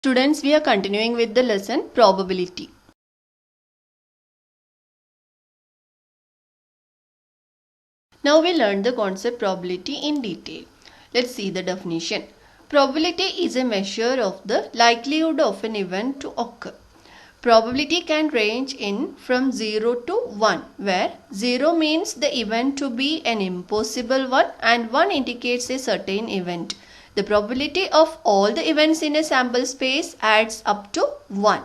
Students, we are continuing with the lesson probability. Now we learned the concept probability in detail. Let's see the definition. Probability is a measure of the likelihood of an event to occur. Probability can range in from 0 to 1, where 0 means the event to be an impossible one and 1 indicates a certain event. The probability of all the events in a sample space adds up to 1.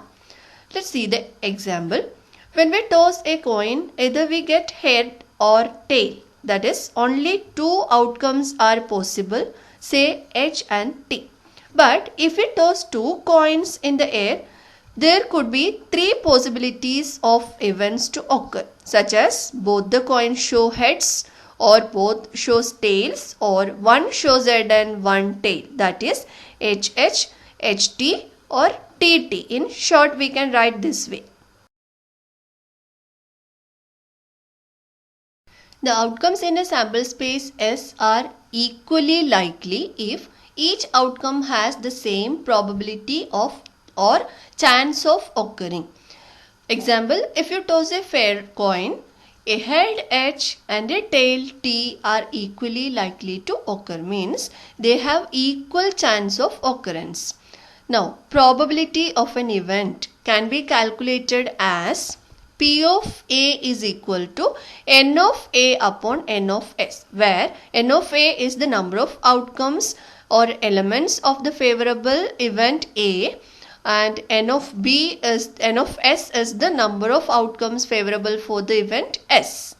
Let's see the example. When we toss a coin, either we get head or tail. That is, only two outcomes are possible, say H and T. But if we toss two coins in the air, there could be three possibilities of events to occur, such as both the coins show heads, or both shows tails, or one shows head and one tail. That is HH, HT or TT. In short, we can write this way. The outcomes in a sample space S are equally likely if each outcome has the same probability of or chance of occurring. Example, if you toss a fair coin, a head H and a tail T are equally likely to occur, means they have equal chance of occurrence. Now, probability of an event can be calculated as P of A is equal to N of A upon N of S, where N of A is the number of outcomes or elements of the favorable event A, and N of S is the number of outcomes favorable for the event S.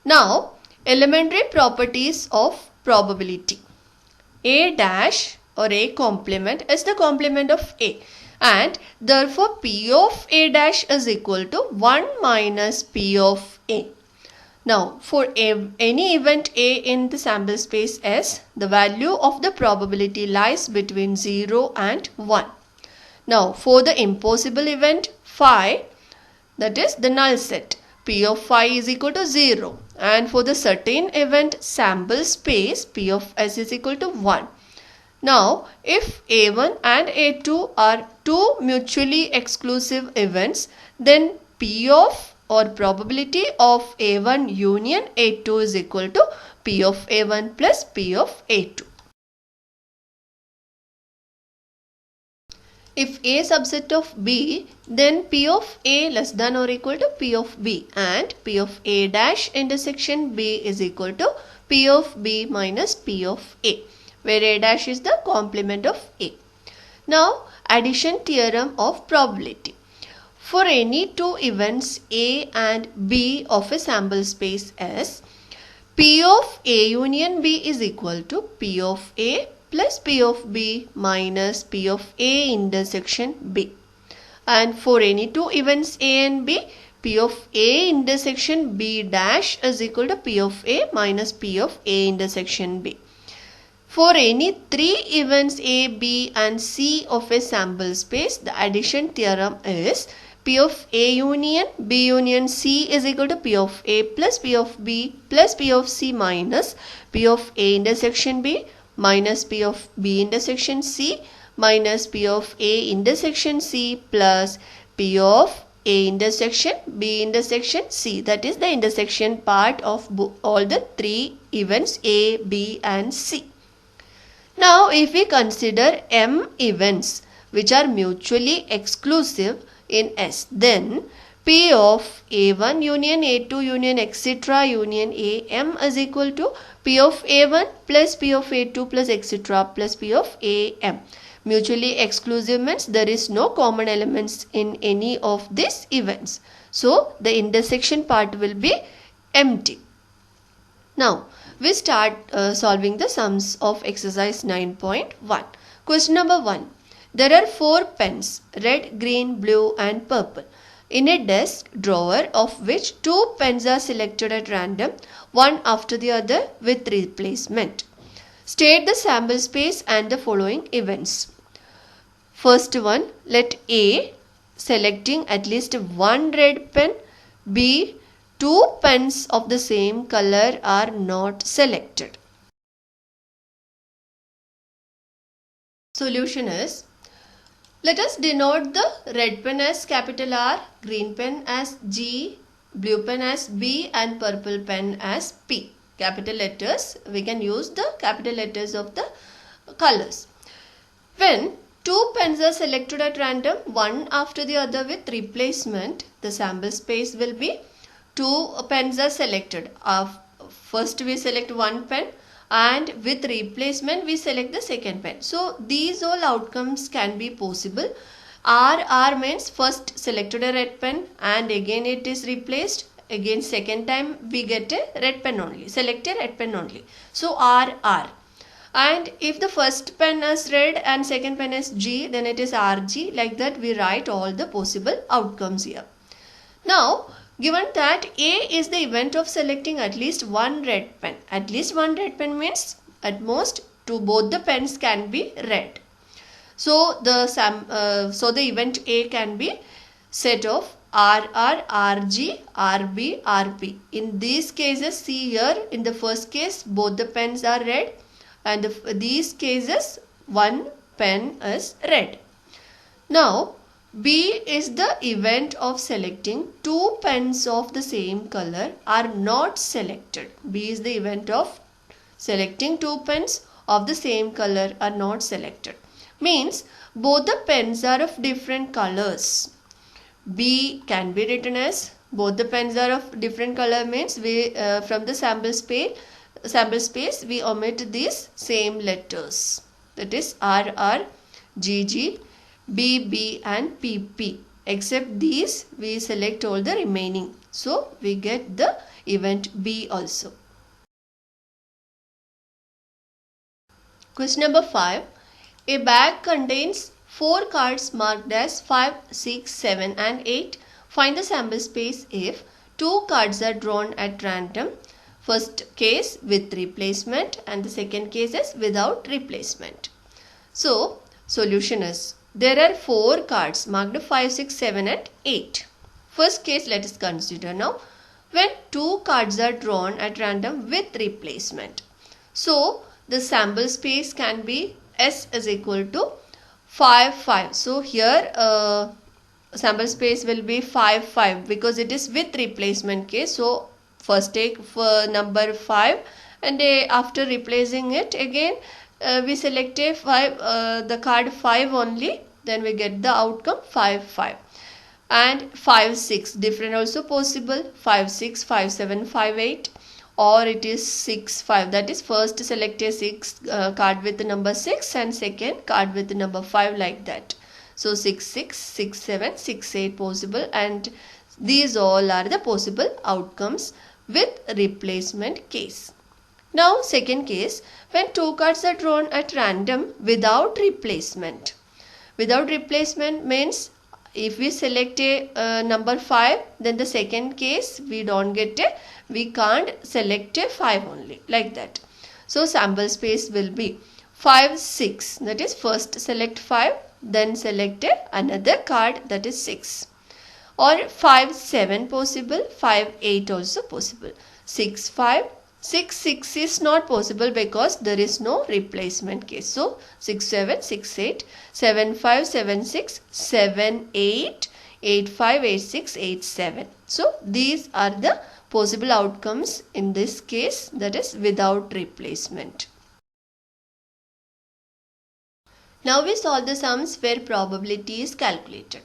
Now, elementary properties of probability. A dash or A complement is the complement of A, and therefore P of A dash is equal to 1 minus P of A. Now, for any event A in the sample space S, the value of the probability lies between 0 and 1. Now, for the impossible event phi, that is the null set, P of phi is equal to 0. And for the certain event sample space, P of S is equal to 1. Now, if A1 and A2 are two mutually exclusive events, then P of or probability of A1 union A2 is equal to P of A1 plus P of A2. If A subset of B, then P of A less than or equal to P of B, and P of A dash intersection B is equal to P of B minus P of A, where A dash is the complement of A. Now, addition theorem of probability. For any two events A and B of a sample space S, P of A union B is equal to P of A plus P of B minus P of A intersection B. And for any two events A and B, P of A intersection B dash is equal to P of A minus P of A intersection B. For any three events A, B and C of a sample space, the addition theorem is P of A union B union C is equal to P of A plus P of B plus P of C minus P of A intersection B minus P of B intersection C minus P of A intersection C plus P of A intersection B intersection C. That is the intersection part of all the three events A, B and C. Now, if we consider M events which are mutually exclusive in S, then P of A1 union A2 union etc. union AM is equal to P of A1 plus P of A2 plus etc. plus P of AM. Mutually exclusive means there is no common elements in any of these events. So, the intersection part will be empty. Now, we start solving the sums of exercise 9.1. Question number 1. There are 4 pens, red, green, blue and purple, in a desk drawer of which 2 pens are selected at random, one after the other with replacement. State the sample space and the following events. First one, let A selecting at least one red pen, B 2 pens of the same color are not selected. Solution is, Let us denote the red pen as capital R, green pen as G, blue pen as B and purple pen as P. Capital letters, we can use the capital letters of the colors. When two pens are selected at random, one after the other with replacement, the sample space will be two pens are selected. First we select one pen and with replacement we select the second pen. So these all outcomes can be possible. R means first selected a red pen and again it is replaced. Again second time we get a red pen only, select a red pen only. So R. And if the first pen is red and second pen is G, then it is RG. Like that we write all the possible outcomes here. Now, given that A is the event of selecting at least one red pen. At least one red pen means at most both the pens can be red. So the event A can be set of RR, RG, RB, RP. In these cases, see here in the first case both the pens are red. And these cases one pen is red. Now B is the event of selecting two pens of the same color are not selected. B is the event of selecting two pens of the same color are not selected. Means both the pens are of different colors. B can be written as both the pens are of different color means we from the sample space we omit these same letters, that is RR, GG, BB and PP. Except these we select all the remaining. So we get the event B also. Question number 5. A bag contains 4 cards marked as 5, 6, 7 and 8. Find the sample space if 2 cards are drawn at random. First case with replacement and the second case is without replacement. So, solution is there are 4 cards marked 5, 6, 7 and 8. First case let us consider now. When 2 cards are drawn at random with replacement. So, the sample space can be S is equal to 5, 5. So, here sample space will be 5, 5 because it is with replacement case. So, first take for number 5 and after replacing it again we select a 5 the card 5 only, then we get the outcome 5, 5 and 5, 6 different also possible 5, 6, 5, 7, 5, 8 or it is 6, 5, that is first select a 6 card with the number 6 and second card with the number 5 like that. So 6, 6, 6, 7, 6, 8 possible and these all are the possible outcomes with replacement case. Now second case, when 2 cards are drawn at random without replacement. Without replacement means if we select a number 5, then the second case we don't get we can't select a 5 only like that. So sample space will be 5, 6, that is first select 5, then select another card that is 6. Or 5, 7 possible, 5, 8 also possible. 6, 5, 6, 6 is not possible because there is no replacement case. So, 6, 7, 6, 8, 7, 5, 7, 6, 7, 8, 8, 5, 8, 6, 8, 7. So, these are the possible outcomes in this case, that is without replacement. Now, we solve the sums where probability is calculated.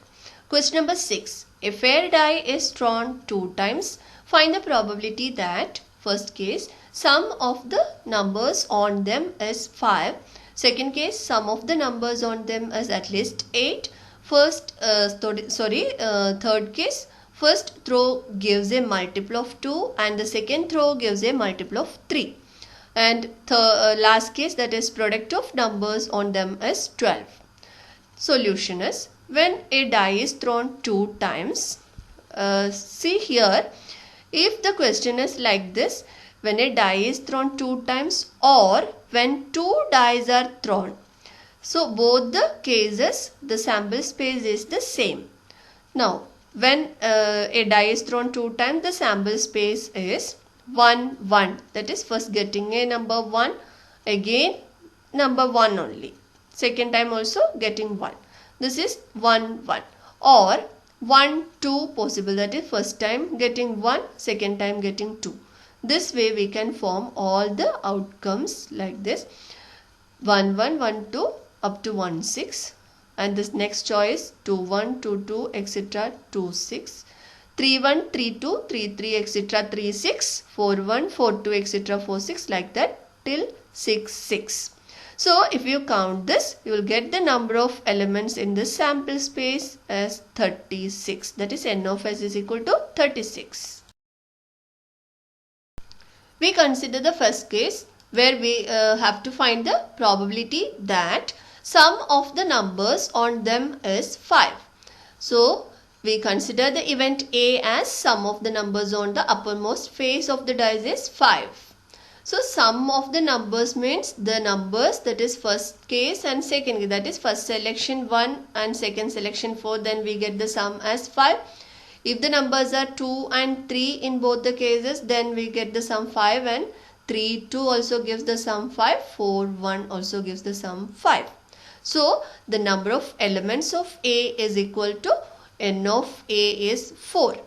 Question number 6. A fair die is drawn 2 times. Find the probability that, first case, sum of the numbers on them is 5. Second case, sum of the numbers on them is at least 8. Third case, first throw gives a multiple of 2 and the second throw gives a multiple of 3. And last case, that is product of numbers on them is 12. Solution is, when a die is thrown 2 times, see here, if the question is like this, when a die is thrown 2 times or when 2 dice are thrown. So both the cases, the sample space is the same. Now, when a die is thrown 2 times, the sample space is 1, 1. That is first getting a number 1, again number 1 only. Second time also getting 1. this is 1 1, or 1 2 possible, that is first time getting 1, second time getting 2. This way we can form all the outcomes like this: 1 1 1 2 up to 1 6, and this next choice 2 1 2 2 etc. 2 6, 3 1 3 2 3 3 etc. 3 6, 4 1 4 2 etc. 4 6, like that till 6 6. So if you count this, you will get the number of elements in the sample space as 36. That is n of s is equal to 36. We consider the first case where we have to find the probability that sum of the numbers on them is 5. So we consider the event A as sum of the numbers on the uppermost face of the dice is 5. So sum of the numbers means the numbers, that is first case and second case, that is first selection 1 and second selection 4, then we get the sum as 5. If the numbers are 2 and 3 in both the cases, then we get the sum 5, and 3 2 also gives the sum 5, 4 1 also gives the sum 5. So the number of elements of A is equal to n of A is 4,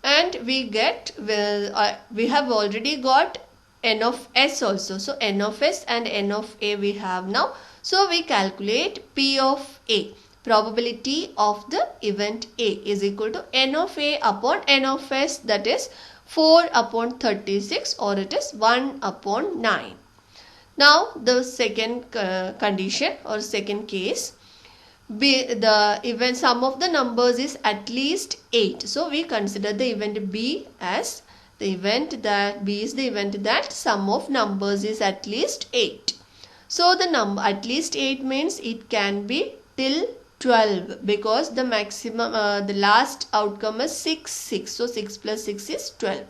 and we get, we have already got n of s also. So n of s and n of A we have now. So we calculate P of A. Probability of the event A is equal to n of A upon n of s, that is 4 upon 36, or it is 1 upon 9. Now the second condition or second case, the event sum of the numbers is at least 8. So we consider the event B as the event that B is the event that sum of numbers is at least 8. So the number at least 8 means it can be till 12, because the maximum the last outcome is 6 6. So 6 plus 6 is 12.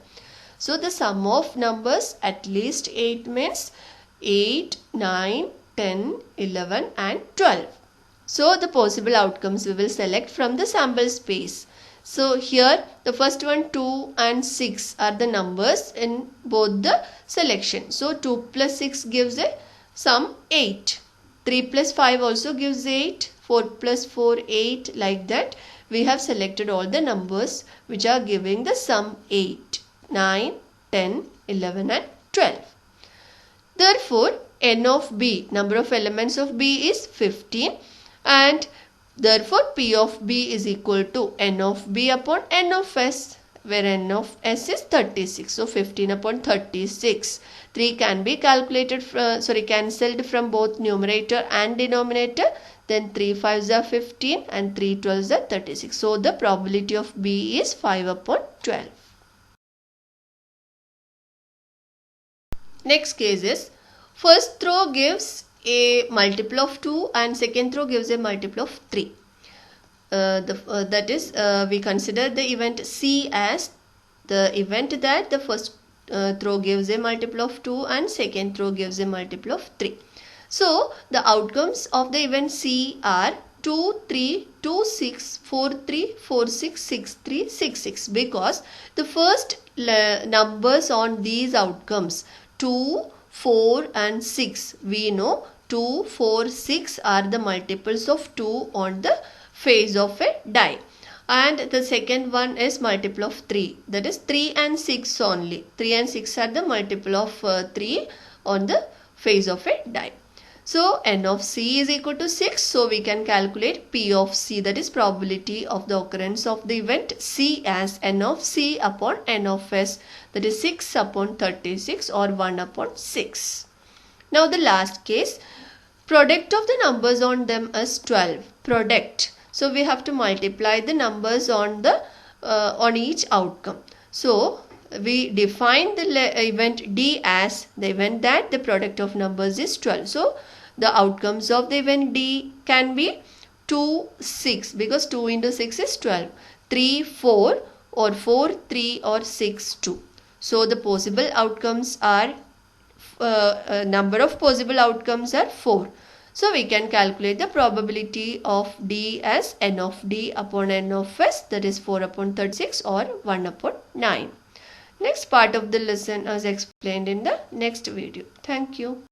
So the sum of numbers at least 8 means 8, 9, 10, 11 and 12. So the possible outcomes we will select from the sample space. So here the first one 2 and 6 are the numbers in both the selection. So 2 plus 6 gives a sum 8. 3 plus 5 also gives 8. 4 plus 4 8, like that. We have selected all the numbers which are giving the sum 8, 9, 10, 11 and 12. Therefore n of B, number of elements of B is 15, and therefore P of B is equal to n of B upon n of S, where n of S is 36. So 15 upon 36. 3 can be calculated cancelled from both numerator and denominator. Then 3 5s are 15 and 3 12s are 36. So the probability of B is 5 upon 12. Next case is, first row gives a multiple of 2 and second row gives a multiple of 3. We consider the event C as the event that the first row gives a multiple of 2 and second row gives a multiple of 3. So the outcomes of the event C are 2 3 2 6 4 3 4 6 6 3 6 6, because the first numbers on these outcomes 2 4 and 6, we know 2 4 6 are the multiples of 2 on the face of a die, and the second one is multiple of 3, that is 3 and 6 only. 3 and 6 are the multiple of 3 on the face of a die. So n of C is equal to 6. So we can calculate P of C, that is probability of the occurrence of the event C, as n of C upon n of S, that is 6 upon 36 or 1 upon 6. Now the last case, product of the numbers on them is 12. Product. So we have to multiply the numbers on the on each outcome. So we define the event D as the event that the product of numbers is 12. So the outcomes of the event D can be 2 6, because 2 into 6 is 12, 3 4 or 4 3 or 6 2. So the possible outcomes are number of possible outcomes are 4. So we can calculate the probability of D as n of D upon n of S, that is 4 upon 36 or 1 upon 9. Next part of the lesson is explained in the next video. Thank you.